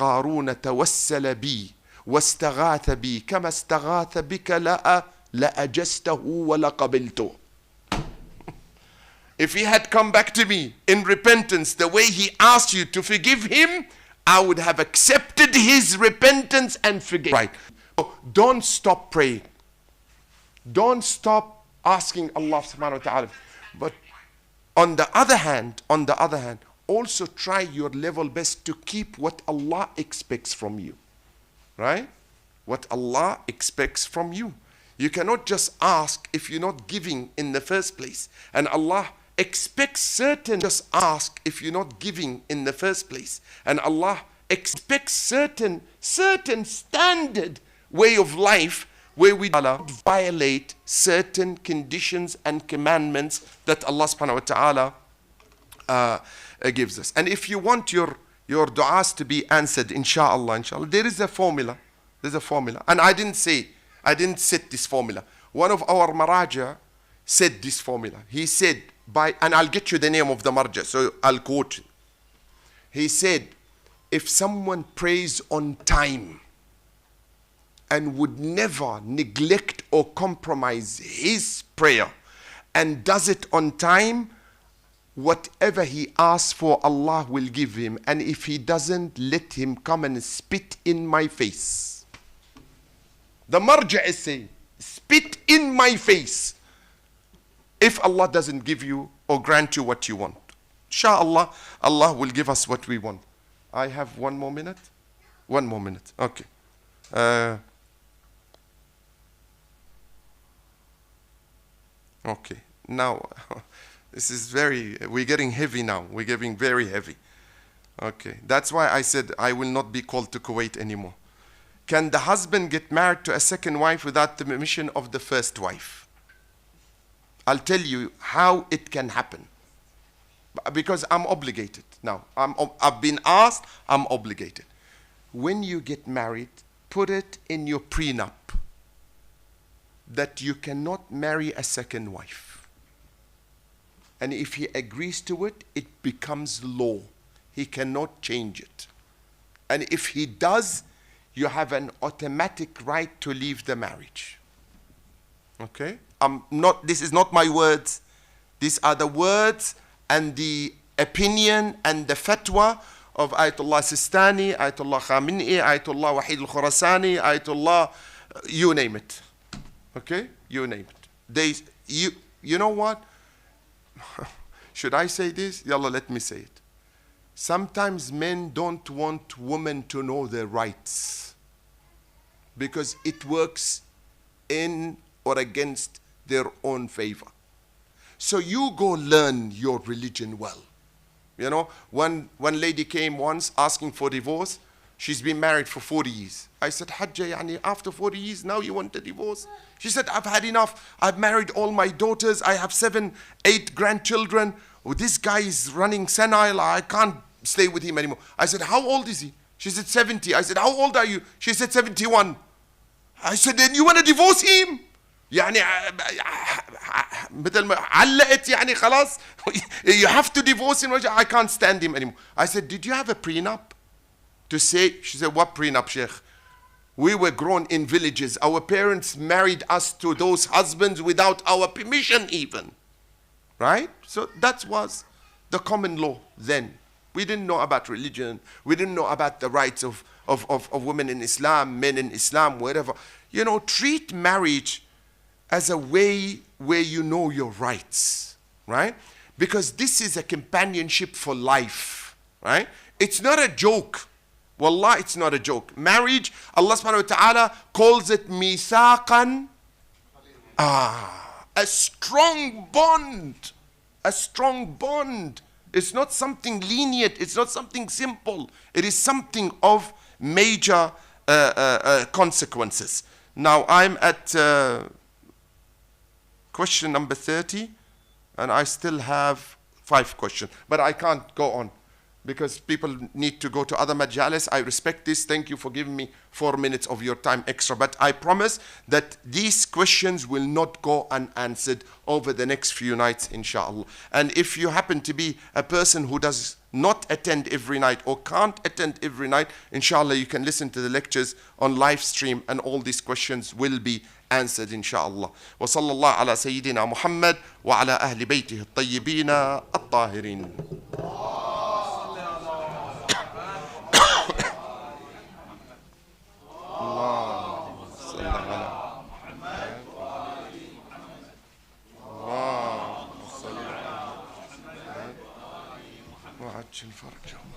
قارون توسل بي واستغاث بي كما استغاث بك لأجسته ولقبلته. If he had come back to me in repentance the way he asked you to forgive him, I would have accepted his repentance and forgiven. Right. Don't stop praying. Don't stop asking Allah subhanahu wa ta'ala. But on the other hand, also try your level best to keep what Allah expects from you. Right? What Allah expects from you. You cannot just ask if you're not giving in the first place. And Allah expects certain, just ask if you're not giving in the first place. And Allah expects certain standard way of life where we don't violate certain conditions and commandments that Allah subhanahu wa ta'ala gives us. And if you want your du'as to be answered, inshallah, there is a formula. There's a formula. And I didn't set this formula. One of our maraja said this formula. He said, and I'll get you the name of the marja, so I'll quote it. He said, if someone prays on time and would never neglect or compromise his prayer and does it on time, whatever he asks for, Allah will give him. And if he doesn't, let him come and spit in my face. The marja is saying, spit in my face if Allah doesn't give you or grant you what you want. Inshallah, Allah will give us what we want. I have 1 more minute. 1 more minute. Okay. Okay. Now, this is we're getting heavy now. We're getting very heavy. Okay. That's why I said I will not be called to Kuwait anymore. Can the husband get married to a second wife without the permission of the first wife? I'll tell you how it can happen. Because I'm obligated now. I've been asked, I'm obligated. When you get married, put it in your prenup that you cannot marry a second wife. And if he agrees to it, it becomes law. He cannot change it. And if he does, you have an automatic right to leave the marriage. Okay? This is not my words. These are the words and the opinion and the fatwa of Ayatollah Sistani, Ayatollah Khamenei, Ayatollah Wahid al-Khurasani, Ayatollah, you name it. Okay? You name it. You know what? Should I say this? Yalla, let me say it. Sometimes men don't want women to know their rights because it works in or against their own favor. So you go learn your religion well. You know, one lady came once asking for divorce. She's been married for 40 years. I said, Hajja, yani after 40 years, now you want a divorce? She said, I've had enough. I've married all my daughters. I have 7, 8 grandchildren. Oh, this guy is running senile. I can't stay with him anymore. I said, how old is he? She said, 70. I said, how old are you? She said, 71. I said, then you want to divorce him? يعني بدل ما علقت يعني خلاص you have to divorce him. I can't stand him anymore. I said, did you have a prenup to say? She said, what prenup, Sheikh? We were grown in villages. Our parents married us to those husbands without our permission even. Right? So that was the common law then. We didn't know about religion. We didn't know about the rights of women in Islam, men in Islam, wherever. You know, treat marriage as a way where you know your rights, right? Because this is a companionship for life, right? It's not a joke. Wallah, it's not a joke. Marriage, Allah subhanahu wa ta'ala calls it mithaqan, a strong bond. A strong bond. It's not something lenient. It's not something simple. It is something of major consequences. Now I'm at question number 30, and I still have 5 questions, but I can't go on. because people need to go to other majalis. I respect this. Thank you for giving me 4 minutes of your time extra. But I promise that these questions will not go unanswered over the next few nights, inshallah. And if you happen to be a person who does not attend every night or can't attend every night, inshallah, you can listen to the lectures on live stream and all these questions will be answered inshallah. Wa sallallahu ala sayyidina Muhammad wa ala ahli baytihi at-tayyibin at-tahirin. وعجل فرجهم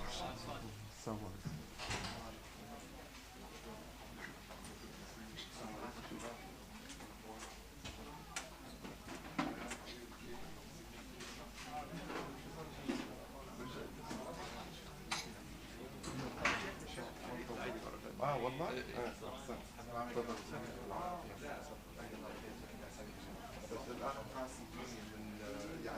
والله يعني